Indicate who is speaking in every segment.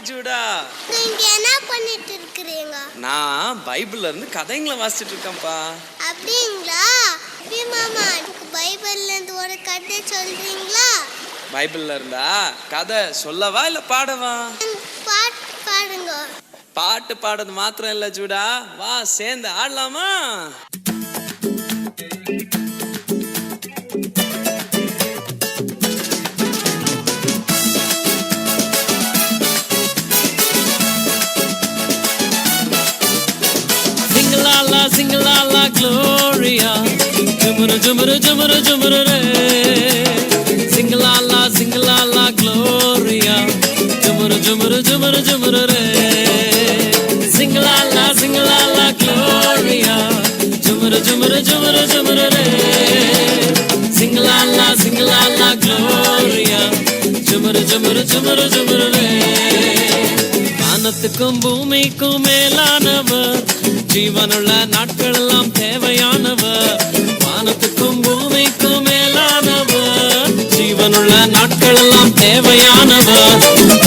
Speaker 1: Judah.
Speaker 2: நீங்க என்ன பண்ணிட்டு இருக்கீங்க?
Speaker 1: நான் பைபிள்ல இருந்து கதைங்களை வாசிச்சிட்டு இருக்கேன்ப்பா.
Speaker 2: அப்படிங்களா? மாமா பைபிள்ல இருந்து ஒரு கதை சொல்றீங்களா?
Speaker 1: பைபிள்ல இருந்தா கதை சொல்லவா இல்ல பாடவா?
Speaker 2: பாட்டு பாடுங்க.
Speaker 1: பாட்டு பாடுறது மாத்திரம் இல்ல ஜூடா, வா சேர்ந்து ஆடலாமா? Sing-a-la-la, Gloria. Jumuru, jumuru, jumuru, jumuru, re. Sing-a-la-la, Gloria. Jumuru, jumuru, jumuru, jumuru, re. Sing-a-la-la, Gloria. Jumuru, jumuru, jumuru, jumuru, re. Sing-a-la-la, Gloria. Jumuru, jumuru, jumuru, jumuru, re. வானத்துக்கும் பூமிக்கும் மேலானவர், ஜீவனுள்ள நாட்கள் எல்லாம் தேவையானவர். வானத்துக்கும் பூமிக்கும் மேலானவர், ஜீவனுள்ள நாட்கள் எல்லாம் தேவையானவர்.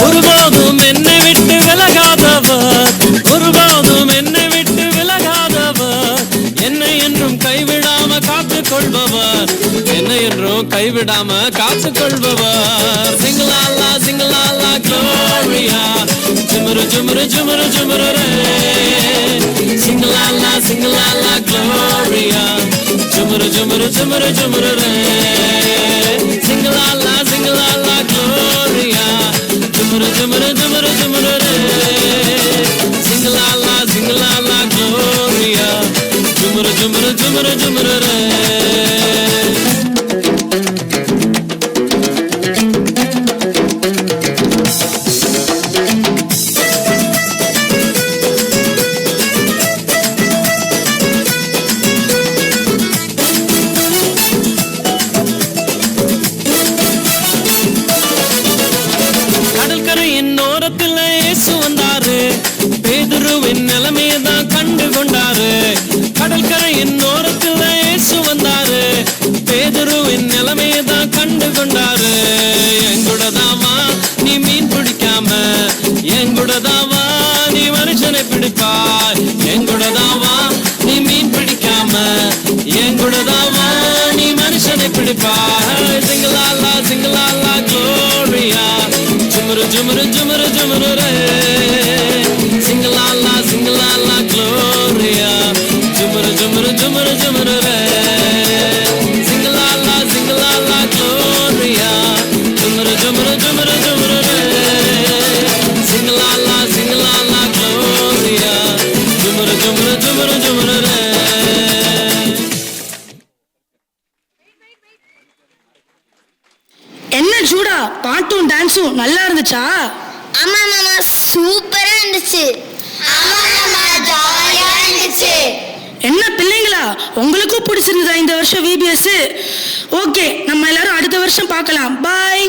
Speaker 1: ஒருபோதும் என்னை விட்டு விலகாதவர், ஒருபோதும் என்னை விட்டு விலகாதவர். என்னை என்றும் கைவிடாம காத்துக் கொள்பவர், என்னை என்றும் கைவிடாம காத்துக் கொள்பவர். சிங்கலாலா சிங்கலாலா Gloria. Jumuru, jumuru, jumuru, jumuru, re. Sing-a-la-la, sing-a-la-la, Gloria. Jumuru, jumuru, jumuru, jumuru, re. Sing-a-la-la, sing-a-la-la, Gloria. Jumuru, jumuru, jumuru, jumuru, re. Sing-a-la-la, sing-a-la-la, Gloria. Jumuru, jumuru, jumuru, jumuru, re. பேதுருவின் நிலைமையதான் கண்டு கொண்டாரு. கடற்கரையின் ஓரத்தில் இயேசு வந்தாரு, பேதுருவின் நிலைமையதான் கண்டு கொண்டாரு. எங்குடதாவா நீ மீன் பிடிக்காம, எங்குடதாவா நீ மனுஷனை பிடிப்பாய். எங்குடதாவா நீ மீன் பிடிக்காம, எங்குடதாவா நீ மனுஷனை பிடிப்பாய். சிங்கலாலா சிங்கலாலா க்ளோரியா. ஜுமுரு ஜுமுரு ஜுமுரு ஜுமுரு ரே. Sing-a-la-la, sing-a-la-la, Gloria. Jumuru, jumuru, jumuru, jumuru, re. Sing-a-la-la, sing-a-la-la, Gloria. Jumuru, jumuru, jumuru, jumuru, re. Sing-a-la-la, sing-a-la-la, Gloria. Jumuru, jumuru, jumuru, jumuru, re.
Speaker 3: என்ன ஜூடா, பாட்டும் டான்ஸும் நல்லா இருந்துச்சா?
Speaker 2: ஆமா மாமா, சூப்பரா இருந்துச்சு. ஆமா மாமா, ஜாலியா இருந்துச்சு.
Speaker 3: என்ன பிள்ளைங்களா, உங்களுக்கும் பிடிச்சிருந்ததா இந்த வருஷம் VBS? ஓகே, நம்ம எல்லாரும் அடுத்த வருஷம் பார்க்கலாம். பாய்.